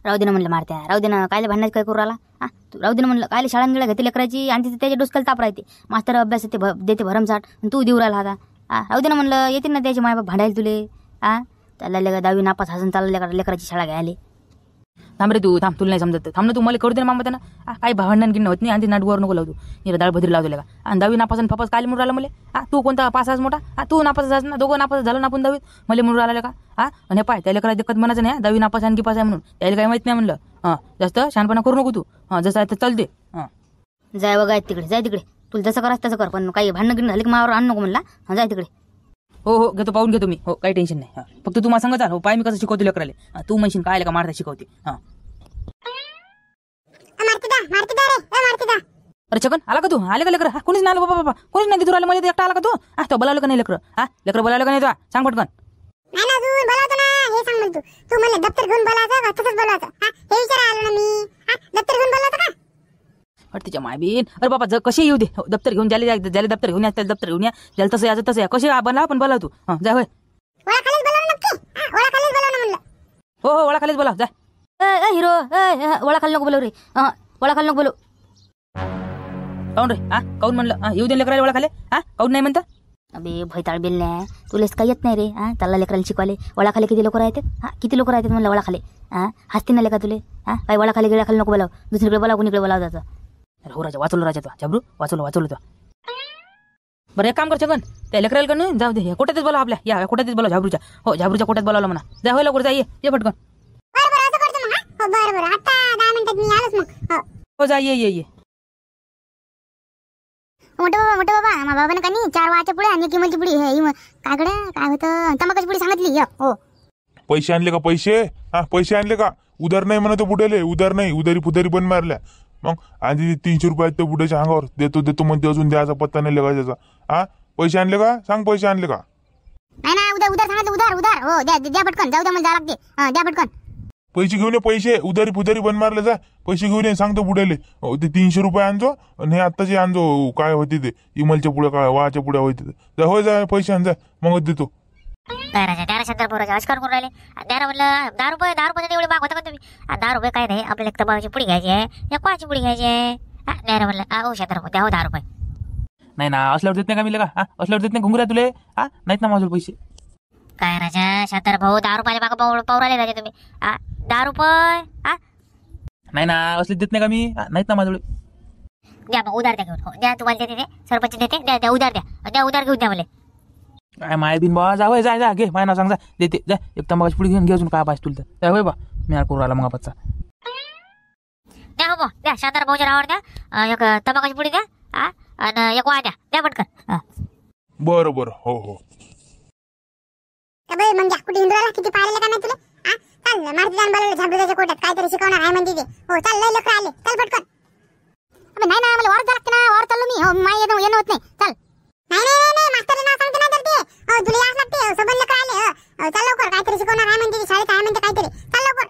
राहू दे ना म्हणलं मारत्या, राहू दे ना, कायले भांडणाचं काय करू राहिला? तू राहू दे ना म्हणलं, कायले शाळान गेला घेते लेकराची आणि त्याच्या डोसक्याला ताप राहते. मास्तर अभ्यास देते भरमसाठ आणि तू देऊ राहिला आता. राहू दे ना म्हणलं, येते ना त्याचे मायबाप भांडायला तुले. चालला 10वी नापास हसून चालला लेकराची शाळा घ्यायला. थांब रे तू, थांब, तुला नाही समजत. थांब ना तू, मला करू दे ना मामा त्यांना. काही भांडण गिणं होत नाही आणि ते नाटवर नको लावतो. निरा दाळ भद्री लावतो का? आणि 10वी नापास आणि फपास काय म्हणून राहिला मला? तू कोणता पास आहेस मोठा? तू नापास झास ना, दोघं नापास झालं ना आपण 10वीत. मला म्हणून राहिला का? आणि पाय त्याला करायला दिक्कत म्हणायचं नाही. 10वी नापास आणखी पास आहे म्हणून त्याला काही माहित नाही म्हणलं. जास्त शहाणपणा करू नको तू. जसं आहे तर चालते. जाय बघा तिकडे, जाय तिकडे. तुला जसं करायचं तसं कर, पण काही भांडण गिणं झाली की मावर आणू नको म्हणला. जाय तिकडे. हो घेतो, पाहून घेतो मी. हो, काही टेन्शन नाही. फक्त तू मला सांगत जा. हो, पाय मी कसं शिकवतो लेकराले. तू म्हणशील काय का मारता शिकवते. अरे छगन, आला का तू? आले का लेकर? कोणीच नाही आलं बाबा, कोणीच नाही. तिथून आलं मला एकटा आला का तू? तो बोलावलं का नाही लेकर? लेकर बोलावलं का नाही तुला? सांग पटकन. तू मला दप्तर घेऊन बोलायचं का तसंच बोलायचं? हे विचारा आलो ना मी. दप्तर घेऊन बोलायचं का? अरे तिच्या मायबीन, अरे बाबा कशी येऊ दे. दप्तर घेऊन ज्याला दप्तर घेऊन या, त्याला दप्तर घेऊन या. ज्याला तसं याचं तसं या. कशी बनला पण बोला तू. जा होय. ओळा खालीच बोलाव नक्की. ओळा खालीच बोलाव ना म्हणलं. हो ओळा खालीच बोला. जा हिरो, ओळा खाली नको बोलव रे. ओळा खाली नको बोलव. काऊन रे? काऊन म्हणलं? येऊ दे लेकराला ओळा खाले. काऊन नाही म्हणता? अबे भैताळ बिल नाही, तुलाच काही येत नाही रे. त्याला लेकराला शिकवाले. ओळा खाली किती लोक राहतात? किती लोक राहतात म्हणलं ओळा खाले? हसते ना लेका तुले? काही ओळा खाली गिळा खाली नको बोलाव. दुसरीकडे बोलाव, कुणीकडे बोलाव जायचं. हो राजा, वाचवलं राजा तो. झाबरू वाचवलं तो. बरं एक काम कर छगन, त्या लेकराला का जाऊ दे. कोट्यातच बोला आपल्या, या कोट्यातच बोला झाबरूच्या. हो, झाबरूच्या कोट्यात बोलावलं म्हणा. जा होय लवकर, जा ये पटकन. बरं आता 10 मिनिटात मी आलोच मग. हो जा, ये. मोठं बाबा माझ्या बाबाने का नाही 4 वाच्या पुढे आणि किमलची पुढे काय होतं तंबाखाची पुढे सांगितली. हो, पैसे आणले का? पैसे आणले का? उधार नाही म्हणत बुड्याले. उधार नाही, उधारी पुधारी पण मारल्या. मग आधी 300 रुपये त्या बुड्याच्या अंगावर देतो म्हणते. अजून द्यायचा पत्ता नाही लगायचा. पैसे आणले का? सांग, पैसे आणले का? नाही उधार सांगितलं. उधार. हो, द्या पटकन. जाऊ द्या मला जा लागते. द्या पटकन. पैसे घेऊन ये. पैसे उधारी पुधारी बन मारले. जा पैसे घेऊन ये. सांगतो बुड्याले. ते 300 रुपये आणजो आणि हे आत्ताचे आणजो. काय होते ते इमलच्या पुढे, काय वाच्या पुढे होते ते. होय, जा पैसे आण, जा मग देतो. काय राजा 11 पोराचे आजकाल करून राहिले. 11 म्हणलं 10 रुपये एवढे बाग होता का तुम्ही? 10 रुपये काय नाही, आपल्याला एक तंबाखूची पुडी घ्यायची आहे, एक कोणाची पुडी घ्यायची आहे. 11 म्हणलं 17 रुपये द्या. हो 10 रुपये नाही ना, असल्यावर देत नाही का मी लेका? असल्यावर देत नाही घुंगऱ्या तुले? नाहीत ना माझे पैसे. काय राजा 17 भाऊ 10 रुपयाला बाग पाहू राहिले राजा तुम्ही. 10 रुपये नाही ना, असले देत नाही का मी? नाहीत ना माझे. द्या मग उधार द्या घेऊन. हो द्या, तुम्हाला देते सरपंच देते. द्या उधार द्या. उधार घेऊन द्या मला. काय माय बिन बा, जा जा घे. माय ना सांग, जा देते. जा एक तंबाखूची पुडी घेऊन घे. अजून काय पाहिजे तुला? त्या होय बा, मी करू राहिला मग पाचचा. द्या हो द्या. 17 भाऊच्या नावावर द्या. एक तंबाखूची पुडी द्या आणि एक वाय द्या पटकन. बरं. हो. मग कुठे इंद्राला किती पाहिलेलं का नाही तुला? चाल मारती जाण बोलावलं झाबरूच्या कोट्यात. काहीतरी शिकवणार आहे म्हणते ते. हो चाल, लय लेकरं आले. चल पटकन. नाही ना, मला वार लागते ना. वार चाललो मी. हो, माय येणं होत नाही. चल. नाही मास्तर नाव सांगते ना तर ते. हो तुला याच लागते. सोबत लेकरं आले. चल लवकर. काहीतरी शिकवणार आहे म्हणते. शाळेत आहे म्हणते काहीतरी. चल लवकर.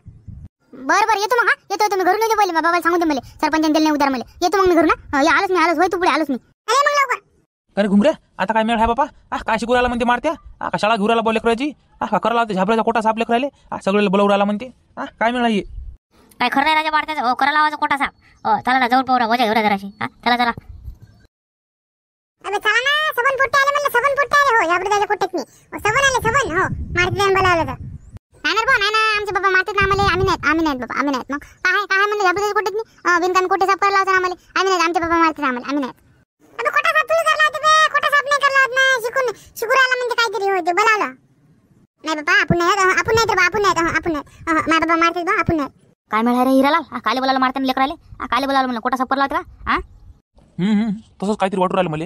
बरं येतो मग. येतो मी घरून. येतो पहिले बाबाला सांगू दे मला. सरपंचाने दिले नाही उधार मला. येतो मग मी घरून. आलोच होय, तू पुढे आलोच मी. अरे मग लवकर. अरे घुमरे, आता काय मेळ आहे बापा? काय शिकू राहिला म्हणते मारत्या? का शाळा घेऊन राहिला बोल लेकराची? का करायला झाबराचा कोटा साप लेकर राहिले? सगळे बोलवून राहिला म्हणते. काय मेळ आहे? काय खरं नाही राजा मारत्याचं. हो करा लावायचा कोटा साप. हो चला ना, जाऊन पाहू मजा घेऊ जराशी. चला. अबे चला ना, सबन पोट्टे आले म्हणलं. सबन पोट्टे आले. हो झाबरूच्या कोट्यात मी. सबन आले. सबन. हो मारती जाण बोलावलं तर. नाही ना, आमचे बाबा मारतात ना आम्हाला. आम्ही नाहीत बाबा. आम्ही नाहीत. मग काय म्हणलं झाबरूच्या कोट्यात मी बिनकामी कोटे साप करायला लावता आम्हाला. आम्ही नाहीत. आमचे बाबा मारतात आम्हाला. आम्ही नाहीत. अबे कोटा साप तुला करला होता बे. कोटा साप नाही करला होता ना. शिकू राहिला म्हणजे काहीतरी होते बोलावलं. नाही बाबा, आपण नाही तर बा. आपण नाही. माझा बाबा मारतात बा. आपण नाही. काय मिळालं रे हिरालाल? काले बोलायला मारताना लेकराले? काले बोलायला म्हणलं कोटा साप करला होता का? तसंच काहीतरी वाटू राहिलं मला.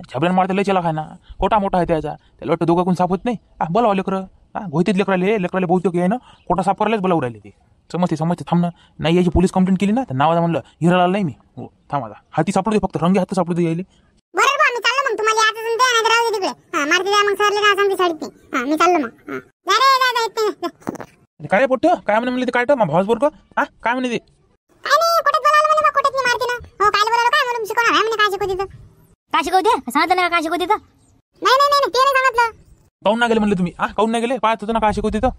झाबऱ्यानं मारते लय चला खाय ना. कोटा मोठा आहे त्याचा. त्याला वाटतं दोघं कोण साप होत नाही. बोलावं लेकरं. घोयतीत लेकराले बहुतेक आहे ना. कोटा साप करायलाच बोलावू राहिले ते. समजते थांब ना. नाही याची पोलीस कंप्लेंट केली ना तर नावाला म्हणलं हिरालाल नाही मी. हो थांब आता. हाती सापडू दे फक्त. रंगे हात सापडू दे यायले. बरं बा, मी चाललो मग. तुम्हाला याच असून ते नाही राहू दे तिकडे. मारती द्या मग. सरले का सांगते साडीत ते. मी चाललो मग. काय पोट्ट काय म्हणले ते? काय मग भावाच बोर का? काय म्हणे ते? काय नाही, कोटात बोलावलं म्हणे. मग कोटात मी मारते ना. हो काय बोलावलं? काय म्हणून शिकवणार आहे म्हणे. काय शिकवते तर? काय शिकवते? सांगितलं नाही काय शिकवते तर? नाही ते नाही सांगितलं. काऊन नाही गेले म्हणले तुम्ही? काऊन नाही गेले? पाहत होतो ना काय शिकवते तर.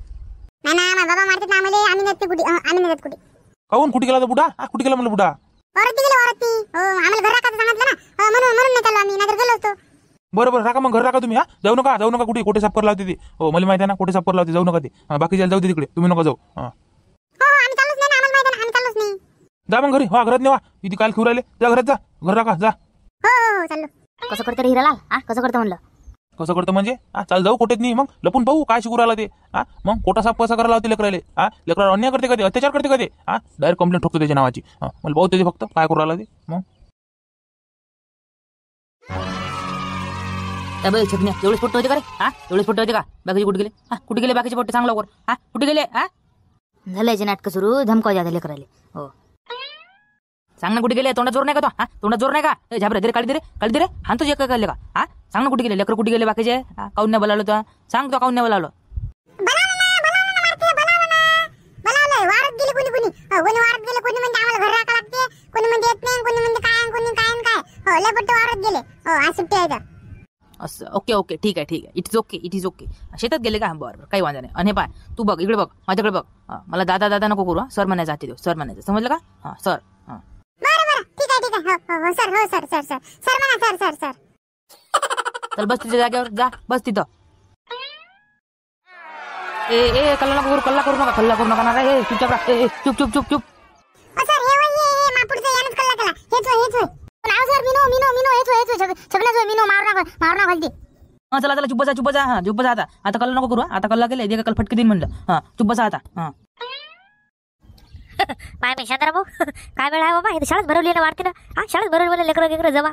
नाही ना, माझा बाबा मारतात ना आम्हाला, आम्ही नेत कुठे, आम्ही नेत कुठे. काहून कुठे गेला होता बुडा? कुठे गेला म्हणलं बुडा? वरती गेले वरती. आम्हाला घर राखायचं सांगितलं ना, म्हणून नाही चाललो आम्ही, नाहीतर गेलो असतो. बरं राखा मग, घर राखा तुम्ही. जाऊ नका कुठे कोठे साफ करायला होते ते. हो मला माहिती आहे ना, कोठे साफ करायला होते, जाऊ नका ते. बाकी जाऊ दे तिकडे, तुम्ही नका जाऊ. हो आम्ही चालूच नाही ना, आम्हाला माहिती आहे ना, आम्ही चालूच नाही. जा मग घरी, घरात नेवा. इथे काल खेळू राहिले, जा घरात, जा घर राखा जा. हो चाललो. कसं करतं रे हिरालाल? कसं करतं म्हणलं? कसं करतं म्हणजे? चाल जाऊ कोटेत नाही, मग लपून पाहू काय शिकू राहिला ते. मग कोटा साफ कसा करायला होते लेकराले? लेकराला अन्याय करते का ते, अत्याचार करते का ते? डायरेक्ट कंप्लेंट ठोकतो त्याच्या नावाची. मला पाहू ते फक्त काय करू राहिला ते. मग छगण्या एवढेच पोट्टे होते का रे? एवढेच पोट्टे होते का? बाकीचे कुठे गेले? कुठे गेले बाकीचे पोट्टे? सांग लवकर. कुठे गेले? झालं नाटकं सुरू, धमकाव द्या लेकराले. हो सांग ना कुठे गेले? तोंडात जोर नाही का तो? तोंडात जोर नाही का? झाबरे दे रे, काढी दे रे. हान तुझे काय काढले का? सांग ना कुठे गेले लेकर? कुठे गेले बाकीचे? काऊन नाही बोलावलं तो? सांग तो काऊन नाही बोलावलं? वारत गेले कोणी वारत गेले, कोणी म्हणजे आम्हाला घर राखा लागते, कोणी म्हणजे येत नाही, कोणी म्हणजे काय, कोणी काय. हो लय पट्टे वारत गेले. हो आज सुट्टी आहे. असं ओके ठीक आहे. It is okay. शेतात गेले का? बरं काही वांधा नाही. आणि पाय तू बघ, इकडे बघ, माझ्याकडे बघ. मला दादा नको करू. सर म्हणायचं जाते देऊ, सर म्हणायचं, समजलं का? सर. बरं ठीक आहे. हो सर म्हणा सर. चल बस तुझ्या जागेवर, जा बस तिथं. ए कल्ला करू नका ना रे. चुप. सर हे मापुरचं यानच कल्ला केला. हेच नाव सर मिनो हेच सगळं मिनो मारू नका. चला चुप बसा. आता कल्ला नको करू. आता कल्ला केले दे, कल फटके देईन म्हणलं. चुप बसा आता. पाय मी शांताराम भाऊ, काय वेळ आहे बाबा? इथे शाळेत भरवली ना वाटते ना. शाळेत भरवलं लेकरं जमा.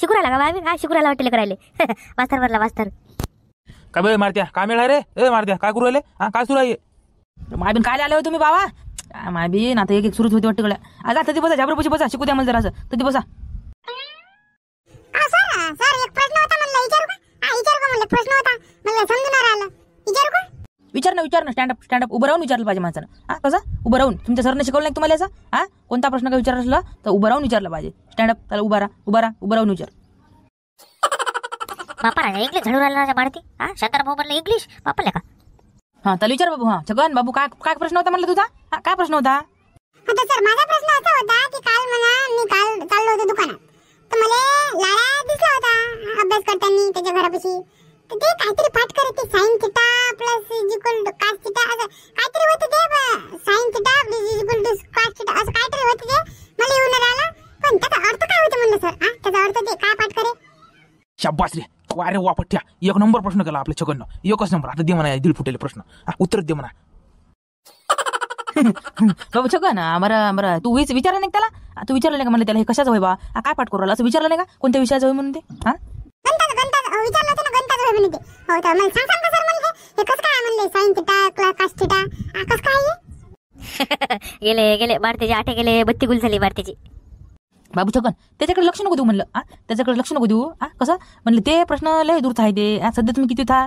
शिकू राहिला का बाबा? शिकू राहिला वाटते लेकराले. मास्तर भरला मास्तर. काय बे मारत्या, काय मिळालं रे? मारत्या काय करू राहिले? काय सुरू आहे? मायबीन काय आले हो तुम्ही बाबा? मायबीन आता एक सुरूच होती वाटते. आता तरी बसा, झाबरपशी बसा, शिकू द्या मला जरा. तरी बसा. सर एक प्रश्न होता म्हणलं, विचारू का म्हणलं? प्रश्न होता म्हणलं, समजून राहिलं. विचारू का? विचार ना. स्टँडअप उभं राहून विचारलं पाहिजे माणसानं. कसं उभं राहून? तुमच्या सरने शिकवलं नाही तुम्हाला याचा? कोणता प्रश्न काय विचार असला तर उभं राहून विचारलं पाहिजे. स्टँडअप, त्याला उभं राहून विचार. बापा इंग्लिश झाडू राहिला मारती. शांताराम भाऊ म्हणलं इंग्लिश बापाले का? त्याला विचार बाबू. छगन बाबू, काय प्रश्न होता म्हणलं तुझा? काय प्रश्न होता? आता सर माझा प्रश्न असा होता की मी काल चाललो होतो दुकानात, तर मला लाडा दिसला होता अभ्यास करताना त्याच्या घरापाशी. तर ते काहीतरी पाठ करत, ते sine theta plus equal to cos theta असं काहीतरी होतं ते. Sine theta plus equal to cos theta असं काहीतरी होतं ते. मला येऊन राहिला, पण त्याचा अर्थ काय होतं म्हणलं सर? त्याचा अर्थ ते काय पाठ करे? शाबास रे, अरे वापट्या, एक नंबर प्रश्न केला आपल्या छगननं. एकच नंबर. आता दे म्हणा दीड फुटेले प्रश्न. उत्तर दे म्हणा. बाबू छगन, बरं तू विचारलं नाही त्याला? तू विचारलं नाही का म्हणलं त्याला हे कशाचं होय बा? काय पाठ करू असं विचारलं नाही का? कोणत्या विषयाचं होय म्हणून ते? गणिताचं विचारलं होतं ना, गणिताचं होय म्हणते. हो तर मला सांग का सर म्हणले हे कसं काय म्हणले? साइन थिटा कॉस थिटा कसं काय? गेले भारतीचे 8 गेले 32 गुल झाली भारतीची. बाबू छगन त्याच्याकडे लक्ष नको देऊ म्हणलं. त्याच्याकडे लक्ष नको देऊ. कसं म्हणलं ते प्रश्न लय दूरचा आहे ते. सध्या तुम्ही किती था?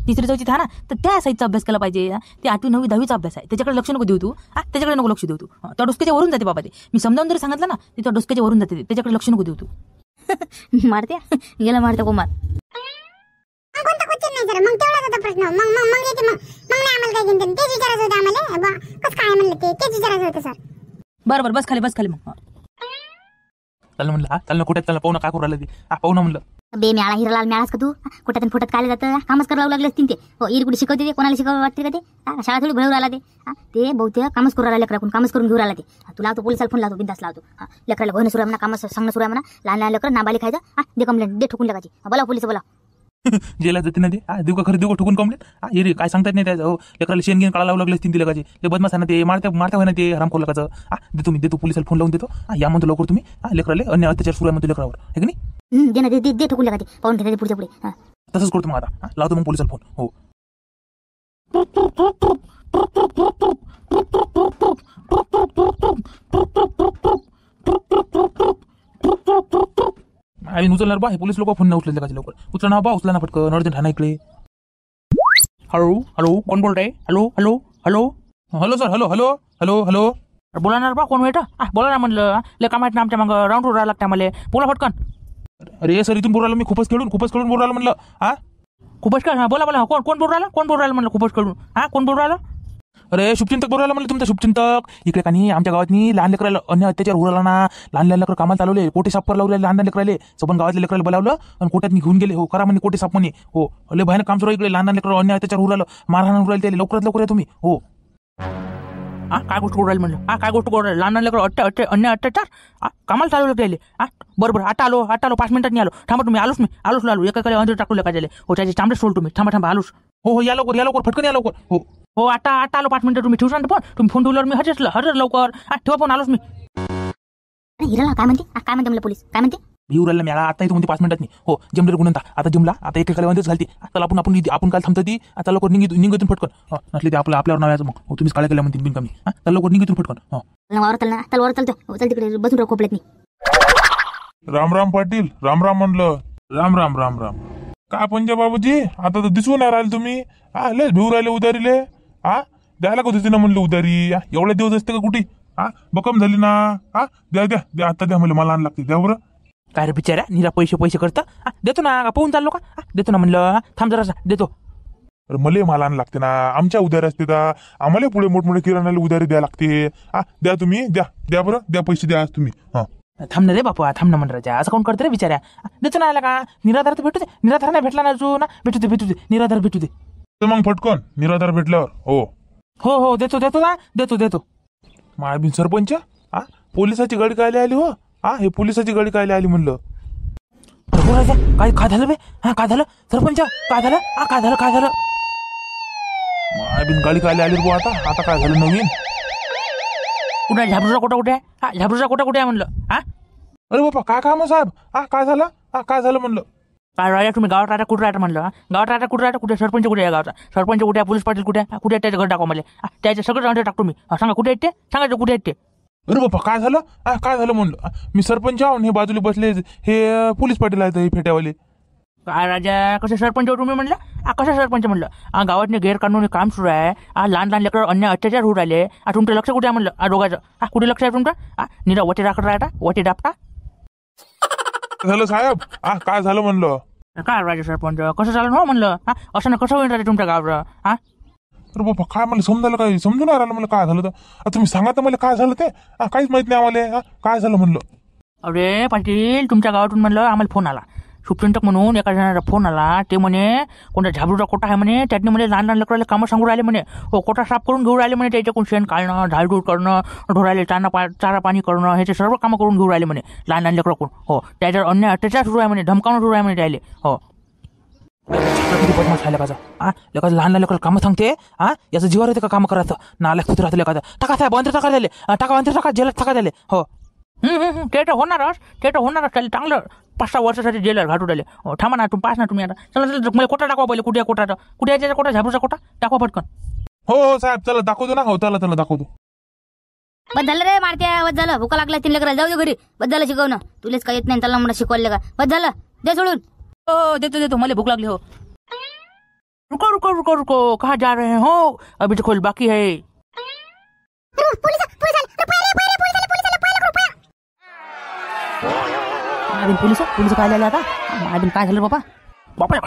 3री 4थी था ना, तर त्या साईजचा अभ्यास केला पाहिजे. ते 8वी 9वी 10वीचा अभ्यास आहे. त्याच्याकडे लक्ष नको देऊ तू. त्याच्याकडे नको लक्ष देऊ तू. त्या डोसक्याच्या वरून जाते बाबा ते. मी समजावून जरी सांगितलं ना, ते त्या डोसक्याच्या वरून जाते. त्याच्याकडे लक्ष नको देऊ तू. मारत्या गेला मारत्या कुमार. कोणता क्वेश्चन नाही सर. मग तेवढाच होता प्रश्न. मग येते. मग नाही आम्हाला काय घेणं. तेच विचारायचं होतं आम्हाला. कसं काय म्हणलं तेच विचारायचं होतं सर. बरं बस खाली मग. चाल म्हणलं. चाल ना कुठे, चाल पाहू ना काय करू राहिलं ते. पाहू ना म्हणलं. बे मिळाला हिरालाल मिळालास का तू? कुठ्यातून फुटत काय जातं? कामच करावं लागले असतील ते. हो कुठे शिकवते ते? कोणाला शिकावं वाटते का ते? शाळा थोडी भरवून राहिला ते बहुतेक कामच करू राहिला. लेकराकडून कामच करून घेऊ राहिला ते. तू लावतो पोलिसाला फोन लावतो, बिंदास लावतो. लेकराला भरणं सुरू आहे म्हणा, कामच सांगणं सुरू आहे म्हणा. लहान लेकरं नाबाली खायचं. दे कंप्लेंट, दे ठोकून लेकाची. बोला पोलिस बोला. जेला जाते ना ते. देऊ का खरं, देऊ का ठोकून कंप्लेंट? हे रे काय सांगतात नाही त्याचं. लेकराला शेण घेऊन काढा लावू लागले असतील लेकाचे. ते बदमाश ना ते. मारत्या होय ना ते हरामखोर लेकाचं. देतो पोलिसाला फोन लावून देतो. या म्हणतो लवकर तुम्ही. लेकराले अन्य अत्याचार सुरू आहे म्हणतो लेकरावर, आहे की नाही? दे ना, दे ठोकून लेकाची. पाहून ठेवायचे पुढच्या पुढे. तसंच करतो मग आता. लावतो मग पोलिसाला फोन. हो आम्ही उचलणार बा. हे पोलीस लोक फोन नाही उचलले का लवकर? उचला ना बा, उचला ना पटकन. अर्जंट हा ना इकडे. हॅलो कोण बोलत आहे? Hello sir. हॅलो बोला ना बा, कोण वेट? बोला ना म्हणलं. लेका माहित ना आमच्या मग राऊंड राहायला लागते मला. बोला फटकन. अरे सर इथून बोल राहिलो मी. खूपच खेळून बोल राहिलो म्हणलं. खूपच खेळ. बोला कोण बोल राहिला म्हणलं. खूपच खेळून. कोण बोल राहिलं? अरे शुभचिंतक बरोबर आला म्हणलं तुमचा शुभचिंतक. इकडे का नाही आमच्या गावातनी लहान लेकराला अन्य अत्याचार उराला ना. लहान लहान लेकरं कामाला चालवले, कोटे साफ लावले लहान लहान लेकराले. सबन गावातल्या लेकराला बोलावलं आणि कोट्यात घेऊन गेले. हो करा म्हणे कोटे साफ म्हणे. हो लय भयानक काम सुरू इकडे. लहान लहान लेकरं अन्य अत्याचार उरालं, मारहाण उरायला त्याला. लवकरात लवकर या तुम्ही. हो काय गोष्ट करू राहिली म्हणलं? काय गोष्ट करू राहिली? लहान लहान लेकरं अन्य अत्याचार कामाला चालवलं त्याले. बरोबर आता आलो 5 मिनिटात नाही आलो. थांबा तुम्ही. आलो एकाकडे अंदर टाकू लेका त्याले. हो त्याचे चांबडे सोड तुम्ही. थांबा आलोच. हो या लवकर फटकन या लवकर. हो हो आता आलो 5 मिनिटं. तुम्ही ठेवसान फोन. तुम्ही फोन ठेवल्यावर मी हजर लवकर. ठेवा फोन. आलोच मी. हिराला काय म्हणते? काय म्हणते मला पोलीस? काय म्हणते? भिऊ राहिला मला आता इथं म्हणते 5 मिनिटात नाही. हो जमले गुणंता आता जमला. आता एकेकाला अंदरच घालते. आता आपण काय थांबतो ती. आता लवकर निघतून फटकन. नसले ते आपल्यावर नावायचं मग. हो तुम्हीच काळ्या केल्या म्हणते बिनकामी. तर लवकर निघतून फटकन. हो वावर चालतं. चल तिकडे बसून राहू कोपऱ्यात नाही. राम पाटील. राम म्हणलं. राम. काय पंजा बाबूजी आता तर दिसून नाही राहिले तुम्ही. लयच भिऊ राहिले उदारीले. द्यायला का ना म्हणलं उदारी. एवढे दिवस असते का कुठे? बकम झाली ना. द्या आता द्या म्हणलं. मला आण लागते. द्या बरं. काय रे बिचारा निरा पैसे करता. देतो ना. पाहून चाललो का? देतो ना म्हणलं. थांब जरा देतो. अरे मला आण लागते ना. आमच्या उधारी असते का? आम्हाला पुढे मोठमोठे किराणाला उधारी द्या लागते. द्या तुम्ही. द्या बरं. द्या पैसे द्या आज तुम्ही. थांब ना रे बापा. थांब ना म्हणराजा. असं कोण करते रे बिचारा. देतो ना आला का? निराधार तर भेटू दे. निराधार नाही भेटला ना अजून. भेटू दे. निराधार भेटू दे. तर मग फटकन निराधार भेटल्यावर. हो देतो ना. देतो. मायाबीन सरपंच. पोलिसाची गाडी कायला आली हो. हे पोलिसाची गाडी कायला आली म्हणलं. काय झालं बे? काय झालं सरपंच? काय झालं? मायाबीन गाडी कायला आली रे आता काय झालं नवीन? कुठे झाबरूचा कोटा कुठे आहे? झाबरूचा कोटा कुठे आहे म्हणलं? अरे बापा काय काम साहेब? काय झालं म्हणलं? काय राजा तुम्ही गावात राहता? कुठे राहता म्हणलं? गावात राहता कुठे राहता? कुठे सरपंच कुठे आहे? गावचा सरपंच कुठे आहे? पोलीस पाटील कुठे आहे? कुठे त्याचं घर टाकू मला. त्याचं सगळं अंडर टाकतो मी. सांगा कुठे आहेत ते? सांगायचं कुठे आहेत ते? अरे बापा काय झालं म्हणलं? मी सरपंच आहो. हे बाजूला बसले हे पोलीस पाटील आहेत हे फेट्यावाले. काय राजा कसं सरपंच हो तुम्ही म्हणलं? कसं सरपंच म्हणलं? गावातले गैरकानूनी काम सुरू आहे. लहान लेकरं अन्य अत्याचार होऊ राहिले. तुमचं लक्ष कुठे आहे म्हणलं? दोघांचं कुठे लक्ष आहे तुमचं? निरा वटे राखत राहता. वटे डापटा. झालं साहेब? काय झालं म्हणलं? काय राजा सरपंच कसं झालं हो म्हणलं? असं ना कसं होईल राजा तुमच्या गावाचं? अरे बाबा काय मला समजायला काही समजून नाही राहिलं मला काय झालं तर. तुम्ही सांगा तर मला काय झालं ते. काहीच माहित नाही आम्हाला. काय झालं म्हणलं? अरे पाटील तुमच्या गावातून म्हणलं आम्हाला फोन आला. शुभचिंतक म्हणून एका जणाचा फोन आला. ते म्हणे कोणता झाबरूचा कोटा आहे म्हणे. त्यातने म्हणे लहान लेकराला कामं सांगू राहिले म्हणे. हो कोटा साफ करून घेऊ राहिले म्हणे. त्याच्याकडून शेण काढणं, झाडझूड करणं, ढोरायले चारा पाणी करणं, ह्याचे सर्व कामं करून घेऊ राहिले म्हणे लहान लेकराकडून. हो त्याच्यावर अन्य अत्याचार सुरू आहे म्हणे. धमकावणं सुरू आहे म्हणे त्याले. हो बदमाश खायला लेखाचं लहान लेकराला कामं सांगते. याचं जीवावर येते का कामं करायचं? नालायक कुत्र राहतं लेखाचं. टाका साहेब अंतर टाका द्याले. टाका जेलात टाका द्याले. हो ते तर होणारच. त्याला चांगलं 5-6 वर्षासाठी जेलर घाटू राहिले. हो थांबा ना तुम्ही. पास ना तुम्ही. आता चला मला कोटा टाकवा पहिले. कुठे यायचा कोटा? झाबरूचा कोटा टाकवा पटकन. हो साहेब चला दाखवतो ना. हो चला दाखवतो. बस झालं रे मारत्या. बस झालं. भुका लागला 3 लेकराला. जाऊ दे घरी. बस झालं शिकवणं. तुलेच काय येत नाही त्याला मला शिकवायला का? बस झालं. दे सोडून. हो देतो मला भूक लागली. हो रुको कहाँ जा रहे हैं? हो अभी तो खोल बाकी है. पोलीस काय आले आता? काय झालं बापा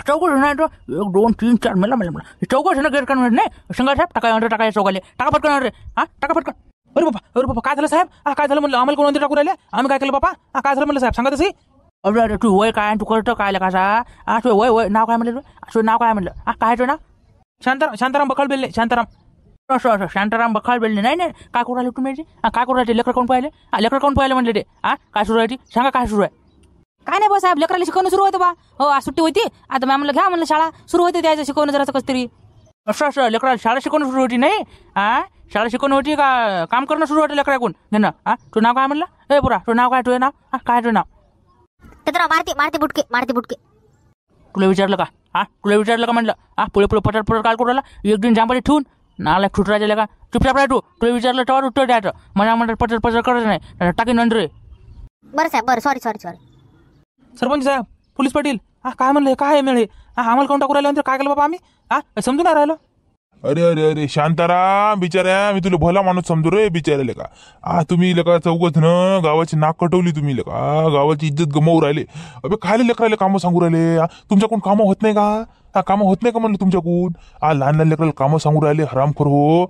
चौकशी नाही तो 1 2 3 4 मला चौकशी ना गैर कानून नाही. शंकर साहेब टाका चौकाले. टाका फटकन रे. टाका फटकन. अरे बापा काय झालं साहेब? काय झालं म्हणलं? आम्हाला कोण अंदर टाकू राहिले? आम्ही काय केलं बापा? काय झालं म्हणलं साहेब? सांगा तसं. अरे तू वय काय? तू करतो काय कसा? तू वय नाव काय म्हणलं? तुझं नाव काय म्हणलं? काय तुझं नाव? शांताराम बखाळ बेल्ले. असं शांताराम बखाळ बेल्ले. नाही काय करू राहिले तुम्ही? काय करू राहिले? लेकर कोण पाहिले म्हणले ते? काय सुरू आहे? सांगा काय सुरू आहे? काय नाही बा साहेब लेकराला शिकवणं सुरू होतं बा. हो आज सुट्टी होती. आता मॅम म्हणलं घ्या म्हणलं शाळा सुरू होते. त्याचं शिकवणं जराचं कसं तरी. असं लेकराला शाळा शिकवणं सुरू होती नाही? शाळा शिकवणं होती का काम करणं सुरू होतं लेकराकडून? घेणं. तू नाव काय म्हणलं? पुरा तू नाव काय? तुझं नाव काय? तुझं नाव? तर मारते बुटके. तुला विचारलं का म्हणलं? पुढे पटर काल करू राहिला. 1 दिन जांभळी ठेवून नाला छुट राहिला का? चुपचाप राह. तुला विचारलं तेव्हा उत्तर द्यायचं. मला म्हणतात पटर करायचं नाही. टाकीन नंतर रे. बरं साहेब बरं. सॉरी. सरपंच साहेब पोलीस पाटील काय म्हणले? काय मिळे? आम्हाला कोण टाकू राहिलं? काय केलं बाबा आम्ही? समजून नाही राहिलं. अरे अरे अरे शांताराम बिचाऱ्या, मी तुला भला माणूस समजू रे बिचाऱ्या लेका. तुम्ही लेका चौघच न गावाची नाक कटवली तुम्ही लेका, गावाची इज्जत गमावू राहिले. अबे खायला लेकराले कामं सांगू राहिले. तुमच्याकडून कामं होत नाही का? कामं होत नाही का म्हणलं तुमच्याकडून? लहान लहान लेकराला कामं सांगू राहिले हरामखोर हो.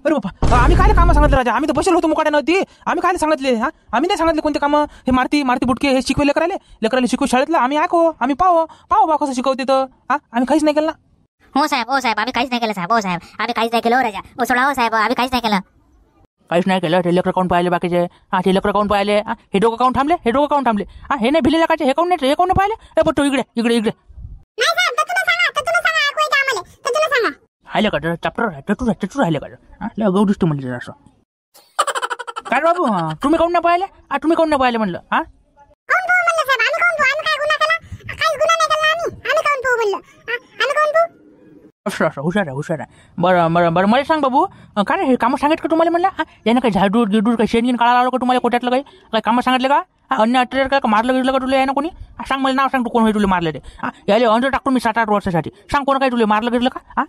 अरे बापा, आम्ही काय कामं सांगितलं राजा? आम्ही तर बसेल होतो मुकाट्या नव्हती. आम्ही काय सांगितले? आम्ही नाही सांगितले कोणते कामं. हे मारती बुटके हे शिकवे लेकराले शिकवू शाळेतलं. आम्ही ऐको, आम्ही पाहो बा कसं शिकवते तर. आम्ही काहीच नाही केलं ना. हो साहेब आम्ही काहीच नाही केलं साहेब. हो साहेब आम्ही काहीच नाही केलं. हो राजा हो सोडा. हो साहेब आम्ही काहीच नाही केलं. काहीच नाही केलं. ते लेकर काउंट पाहिले बाकीचे. ते लेकर काउंट पाहिले. हे डोकं काउंट थांबले. हे नाही भिलेला काचे. हे काउंट नाही पाहिले. हे बट्टो इकडे. नाही साहेब, तर तुला सांगा ऐकू येते आम्हाला. तर तुला सांगा हायले का चटूर राहिले का लय गौ दिसतो म्हणजे असं. काय रे बाबू, तुम्ही काउंट नाही पाहिले? तुम्ही काउंट नाही पाहिले म्हणलं. कोण पाहू म्हणलं साहेब? आम्ही कोण पाहू? आम्ही काय गुन्हा केला? काहीच गुन्हा नाही केला आम्ही कोण पाहू म्हणलं? आम्ही कोण पाहू? असं हुशार आहे. बरं मला सांग बाबू, काय रे हे कामं सांगितलं का तुम्हाला म्हणलं? यानं काही झाडूर गिडूर काही शेणगीन काढा लावलं का तुम्हाला कोट्यातलं काही कामं सांगितलं का? अन्य अटेर का मारलं गिरलं का तुला यानं कोणी? सांग मला नाव सांग, तू कोण होईल तुला मारलं ते. याले अंडर टाकतो मी 7-8 वर्षासाठी. सांग कोण काय तुला मारलं गिरलं का?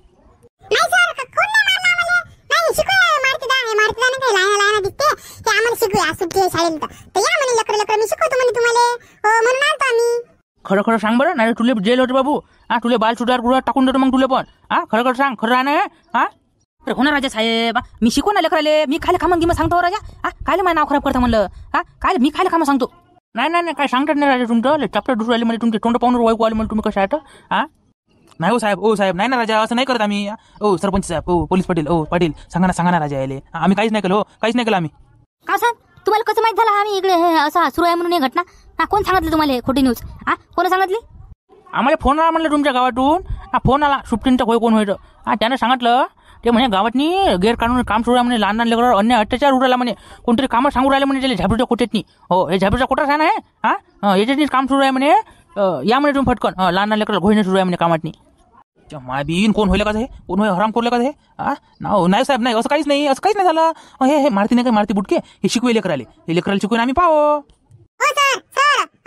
नाही सर, कोण नाही मारला आम्हाला. नाही शिकूया मारतीदा नाही काही लहान दिसते. हे आम्हाला शिकूया. आज सुट्टी आहे शाळेला तर या म्हणे लेकर मी शिकवतो म्हणे तुम्हाला. म्हणून आलतो आम्ही. खरं सांग बरं, नाही तुले जेल होते बाबू. तुले बाल सुटार गुरात टाकून देतो मग तुले पण. खरं सांग, खरं आहे ना? अरे होणार राजा साहेब, मी शिकवून आले करायले. मी खायला कामं गिमं सांगतो राजा. कायले माझं नाव खराब करता म्हणलं? काय मी खायला कामं सांगतो? नाही काय सांगतात नाही राजा तुमचं. चॅप्टर दुसरं आले म्हणजे तुमचे तोंड पाहून वाईकू आले म्हणजे तुम्ही कसं आहे? नाही हो साहेब नाही ना राजा, असं नाही करत आम्ही. सरपंच साहेब, पोलीस पाटील सांगा ना राजा यायले. आम्ही काहीच नाही केलं. काहीच नाही केलं आम्ही. का साहेब, तुम्हाला कसं माहित झालं आम्ही इकडे असं सुरू आहे म्हणून ही घटना? कोण सांगितलं तुम्हाला खोटी न्यूज? कोण सांगितली? आम्हाला फोन आला म्हणलं तुमच्या गावातून. फोन आला सुप्रीमचा कोण होईल. त्यानं सांगितलं ते म्हणे गावातनी गैरकानून काम सुरू आहे म्हणे. लहान लेकरावर अन्य अत्याचार उरायला म्हणे. कोणतरी कामं सांगू राहिले म्हणे त्याला झाबरूच्या कोट्यातनी. हे झाबरूचा कोटाच आहे ना? याच्यातनीच काम सुरू आहे म्हणे. या म्हणे तुम्ही फटकन. लहान लेकराला घोळणे सुरू आहे म्हणे कामातनी. मायबीन कोण होईल का हे? कोण होईल हराम खोरले का हे? नाही साहेब नाही, असं काहीच नाही झालं. हे मारती नाही काय मारती बुटके हे शिकवे लेकराले. हे लेकराला शिकवून आम्ही पाहो. सर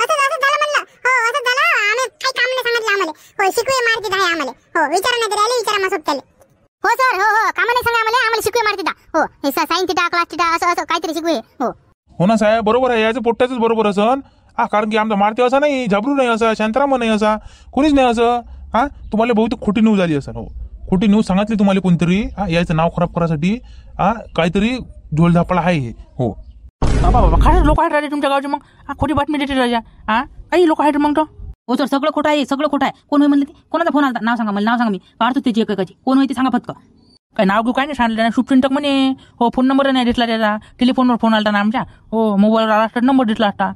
असं झालं म्हणलं. असं झालं. आम्ही काही काम नाही सांगितलं आम्हाला. शिकवे मारतीदा आहे आम्हाला. विचारा नाही तरी विचारा मग सोबत्याले. हो सर, काम नाही सांगा आम्हाला शिकवे मारतीदा. हे सायन्स थिटा क्लास थिटा असं काहीतरी शिकवे. हो ना साहेब, बरोबर आहे. याचं पोट्ट्याच बरोबर असन. कारण की आमचा मारती असा नाही, झाबरू नाही असा, शांताराम नाही असा, कोणीच नाही असं. तुम्हाला बहुतेक खोटी न्यूज आली असं. खोटी न्यूज सांगितली तुम्हाला कोणतरी. याचं नाव खराब करायसाठी काहीतरी झोलधापळा आहे हे. हो बाबा खरंच लोक आहेत राजा तुमच्या गावचे. मग खोटी बातमी देते राजा. काही लोक आहेत मग तो. हो सर, सगळं खोटं आहे. कोण होय म्हणलं ते? कोणाचा फोन आला? नाव सांगा मला, नाव सांगा. मी काढतो त्याची एकाची. कोण होय ते सांगा फक्त. काय नाव घेऊ काय नाही सांगितलं. सुप्रीमटक म्हणे. फोन नंबर नाही दिसला त्याचा. टेलिफोनवर फोन आला ना आमच्या. मोबाईलवर आला असता, नंबर दिसला असता.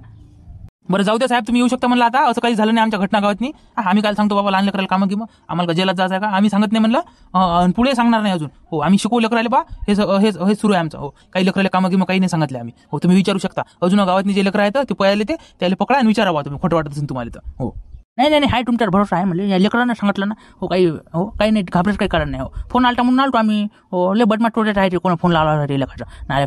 बरं जाऊ द्या साहेब, तुम्ही येऊ शकता म्हणलं. आता असं काही झालं नाही आमच्या घटना गावातनी. आम्ही काय सांगतो बाबा, लहान लेकराला कामं गिमं आम्हाला का जेलात जायचं आहे का? आम्ही सांगत नाही म्हणलं. पुढे सांगणार नाही अजून. आम्ही शिकवू लेकराले बा. हे सुरू आहे आमचं. काही लेकराला कामं गिमं काही नाही सांगितले आम्ही. तुम्ही विचारू शकता. अजून गावातनी जे लेकरं आहेत ते पळाले ते त्याला पकडा आणि विचारावा तुम्ही. खोटं वाटत असेल तुम्हाला तर. नाही हाय तुमच्यावर भरोसा आहे म्हणले. या लेकरांना सांगितलं ना. काही नाही, घाबरायचं काही कारण नाही. फोन आलता म्हणून आलतो आम्ही. लय बदमाश टोट्यात आहे. कोणा फोन लावला लेकराचा नाही